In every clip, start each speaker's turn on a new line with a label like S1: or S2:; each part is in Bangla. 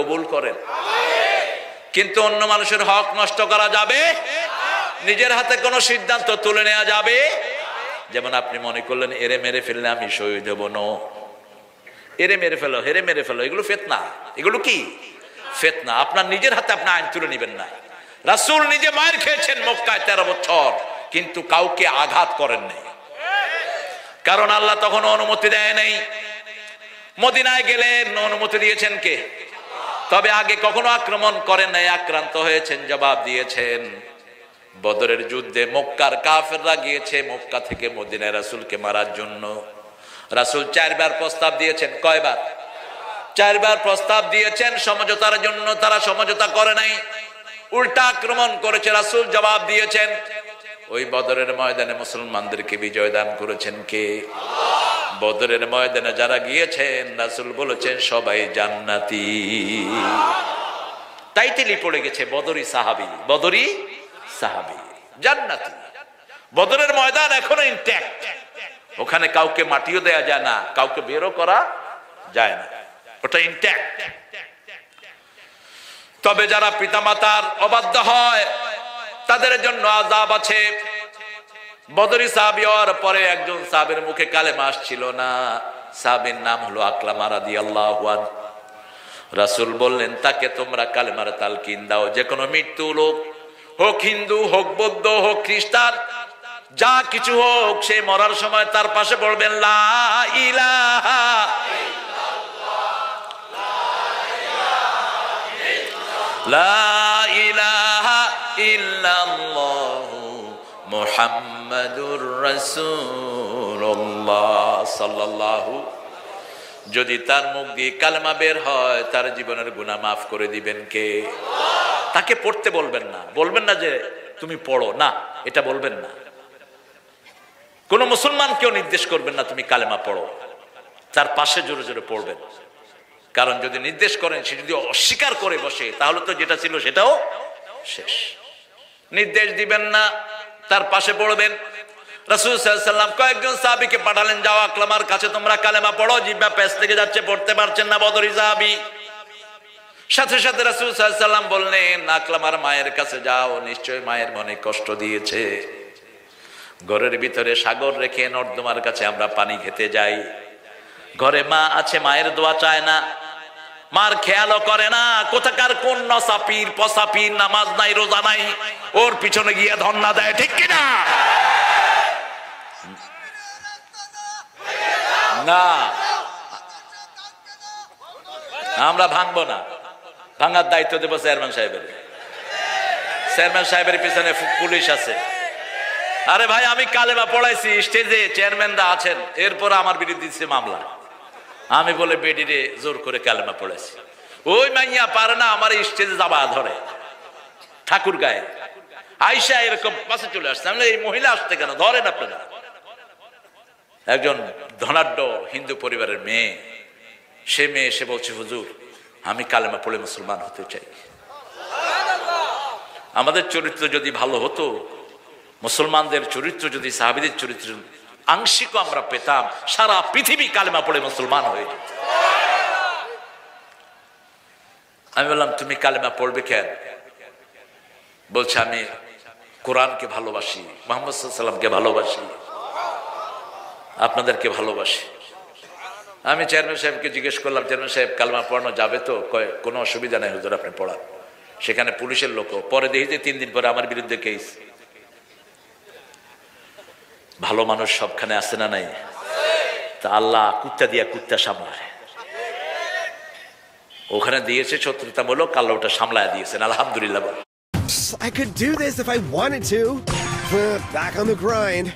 S1: কবুল করেন। কিন্তু অন্য মানুষের হক নষ্ট করা যাবে, নিজের হাতে কোনো সিদ্ধান্ত তুলে নেওয়া যাবে। যেমন আপনি মনে করলেন এরে মেরে ফেললে আমি শহীদ হব, না, এরে মেরে ফেলো, হেরে মেরে ফেলো, এগুলো ফিতনা। এগুলো কি ফিতনা? আপনার নিজের হাতে আপনি আইন তুলে নেবেন না। রাসূল নিজে মায়ের খেয়েছেন মক্কায় 13 বছর, কিন্তু কাউকে আঘাত করেন নাই, কারণ আল্লাহ তখন অনুমতি দেয় নাই। মদিনায় গেলেন, অনুমতি দিয়েছেন কে? তবে আগে কখনো আক্রমণ করেন নাই, আক্রান্ত হয়েছেন, জবাব দিয়েছেন। বদরের যুদ্ধে মক্কার কাফেররা গিয়েছে মক্কা থেকে মদিনায় রাসূলকে মারার জন্য। রাসূল 4 বার প্রস্তাব দিয়েছেন। কয়বার? 4 বার প্রস্তাব দিয়েছেন সমঝোতার জন্য, তারা সমঝোতা করে নাই, উল্টা আক্রমণ করেছে। রাসূল জবাব দিয়েছেন। ওই বদরের ময়দানে মুসলমানদেরকে বিজয় দান করেছেন কে? বদরের ময়দানে যারা গিয়েছেন রাসূল বলেছেন সবাই জান্নাতি। টাইটেলই পড়ে গেছে বদরি সাহাবী, বদরি সাহাবী, জান্নাতি। বদরের ময়দান এখনো ইনট্যাক্ট, ওখানে কাউকে মাটিও দেয়া যায় না, কাউকে বেরও করা যায় না, ওটা ইনট্যাক্ট। তবে যারা পিতামাতার অবাধ্য হয় তাদের জন্য আযাব আছে। বদরি সাহাবী হওয়ার পরে একজন সাহাবীর মুখে কালেমা আসছিল না, সাহাবীর নাম হলো আকলামা রাদিয়াল্লাহু আনহু। রাসূল বললেন তাকে তোমরা কালেমার তালকিন দাও। যে কোনো মৃত্যু লোক, হোক হিন্দু, হোক বৌদ্ধ, হোক খ্রিস্টান, যা কিছু হোক, সে মরার সময় তার পাশে বলবেন লা ইলাহা লা ইলাহা ইল্লাল্লাহু মুহাম্মাদুর রাসূলুল্লাহ সাল্লাল্লাহু। যদি তার মুখ দিয়ে কালেমা বের হয় তার জীবনের গুনাহ মাফ করে দিবেন কে? তাকে পড়তে বলবেন না, বলবেন না যে তুমি পড়ো, না, এটা বলবেন না। কোন মুসলমানকেও নির্দেশ করবেন না তুমি কালেমা পড়ো, তার পাশে জোরে জোরে পড়বেন। কারণ যদি নির্দেশ করেন, সে যদি অস্বীকার করে বসে, তাহলে তো যেটা ছিল সেটাও শেষ। নির্দেশ দিবেন না, তার পাশে পড়বেন। রাসূল সাল্লাল্লাহু আলাইহি ওয়াসাল্লাম কয়েকজন সাহাবীকে পাঠালেন, যাও আকলামার কাছে তোমরা কালেমা পড়ো। জিহ্বা পেছ থেকে যাচ্ছে, পড়তে পারছেন না বদরি সাহাবী। সাথে সাথে রাসূল সাল্লাল্লাহু আলাইহি ওয়াসাল্লাম বললেন আকলামার মায়ের কাছে যাও, নিশ্চয়ই মায়ের মনে কষ্ট দিয়েছে। ঘরের ভিতরে সাগর রেখে নর্দমার কাছে আমরা পানি খেতে যাই, ঘরে মা আছে, মায়ের দোয়া চায় না, মার খেয়ালও করে না। কোথাকার কোন নসাপির পসাপির, নামাজ নাই রোজা নাই, ওর পিছনে গিয়ে ধন্না দেয়, ঠিক কিনা? না, আমরা ভাঙবো না, ভাঙার দায়িত্ব দেবো চেয়ারম্যান সাহেবের। চেয়ারম্যান সাহেবের পিছনে পুলিশ আছে। আরে ভাই, আমি কালেমা পড়াইছি, স্টেজে চেয়ারম্যানরা আছেন, এরপর আমার বিরুদ্ধে দিচ্ছে মামলা। আমি বলে বেডিরে জোর করে কালেমা পড়াইছি, ওই মাইয়া পারে না আমার স্টেজে যাবা ধরে, ঠাকুর গায়ে আইসা এরকম পাশে চলে আসছে। আমি এই মহিলা আসতে কেন, ধরেন আপনারা। একজন ধনাঢ্য হিন্দু পরিবারের মেয়ে, সে মেয়ে এসে বলছে হুজুর আমি কালেমা পড়ে মুসলমান হতে চাই। আমাদের চরিত্র যদি ভালো হতো, মুসলমানদের চরিত্র যদি সাহাবীদের চরিত্র আংশিক আমরা পেতাম, সারা পৃথিবী কালেমা পড়ে মুসলমান হয়ে যেত। আমি বললাম তুমি কালেমা পড়বে কেন? বলছে আমি কোরআনকে ভালোবাসি, মুহাম্মদ সাল্লাল্লাহু আলাইহি ওয়াসাল্লামকে ভালোবাসি, আপনাদেরকে ভালোবাসি। আমি চেয়ারম্যান সাহেবকে জিজ্ঞেস করলাম, চেয়ারম্যান সাহেব কালেমা পড়ানো যাবে তো? কোনো অসুবিধা নেই হুজুর, আপনি পড়ান। সেখানে পুলিশের লোকও। পরে দেখি যে 3 দিন পরে আমার বিরুদ্ধে কেস। ভালো মানুষ সবখানে আছে না নাই? তা আল্লাহ কুত্তা দিয়া কুত্তা সামলায়, ওখানে দিয়েছে শত্রুতামূলক, আল্লাহ ওটা সামলায় দিয়েছেন, আলহামদুলিল্লাহ।
S2: I could do this if I wanted to. Back on the grind.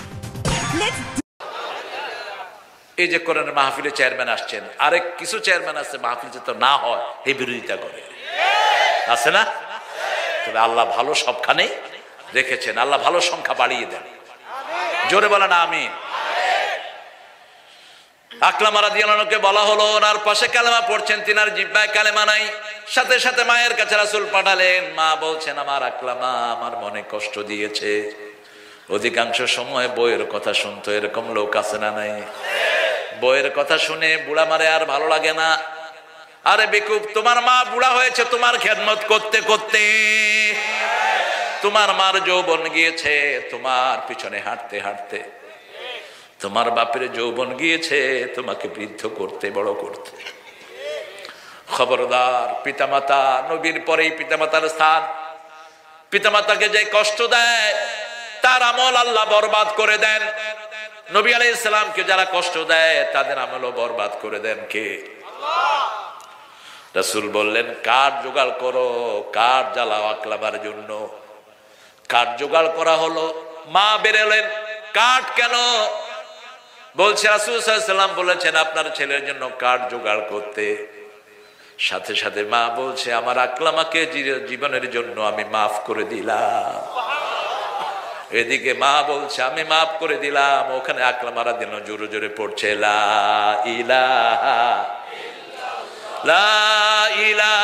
S1: এই যে কোরআনের মাহফিলে চেয়ারম্যান আসছেন, আরেক কিছু চেয়ারম্যান আছে মাহফিল তো না হয় এই বিরোধিতা করে, আছে না? তবে আল্লাহ ভালো সবখানেই রেখেছেন, আল্লাহ ভালো সংখ্যা বাড়িয়ে দেন। জোরে বলেন আমিন। আকলামা রাদিয়াল্লাহু আনহুকে বলা হলো ওনার পাশে কালেমা পড়ছেন, তিনার জিহ্বায় কালেমা নাই। সাথে সাথে মায়ের কাছে রাসূল পাঠালেন। মা বলছেন আমার আকলামা আমার মনে কষ্ট দিয়েছে। অধিকাংশ সময় বইয়ের কথা শুনতো, এরকম লোক আছে না নাই? বইয়ের কথা শুনে বুড়া মারে আর ভালো লাগে না, আরে বেকুব, তোমার মা বুড়া হয়েছে তোমার খেদমত করতে করতে, তোমার মার যৌবন গিয়েছে তোমার পিছনে হাঁটতে হাঁটতে, তোমার বাপের যৌবন গিয়েছে তোমাকে বৃদ্ধ করতে বড় করতে। খবরদার, পিতামাতা নবীর পরেই পিতামাতার স্থান। পিতামাতাকে যে কষ্ট দেয় তার আমল আল্লাহ বরবাদ করে দেন। নবী আলাইহিস সালামকে যারা কষ্ট দেয় তাদের আমলও বরবাদ করে দেন কে? রাসূল বললেন, কাঠ জোগাড় করো, কাঠ জ্বালাও আকলাবার জন্য। কাঠ জোগাড় করা হলো, মা বেরোলেন। কাঠ কেন? বলছে রাসূল সাল্লাল্লাহু আলাইহি ওয়াসাল্লাম বলেছেন আপনার ছেলের জন্য কাঠ জোগাড় করতে। সাথে সাথে মা বলছে, আমার আকলামাকে জীবনের জন্য আমি মাফ করে দিলাম। এদিকে মা বলছে আমি মাফ করে দিলাম, ওখানে আকলামারা দিন জোরে জোরে পড়ছে লা ইলাহা ইল্লাল্লাহ, লা ইলাহা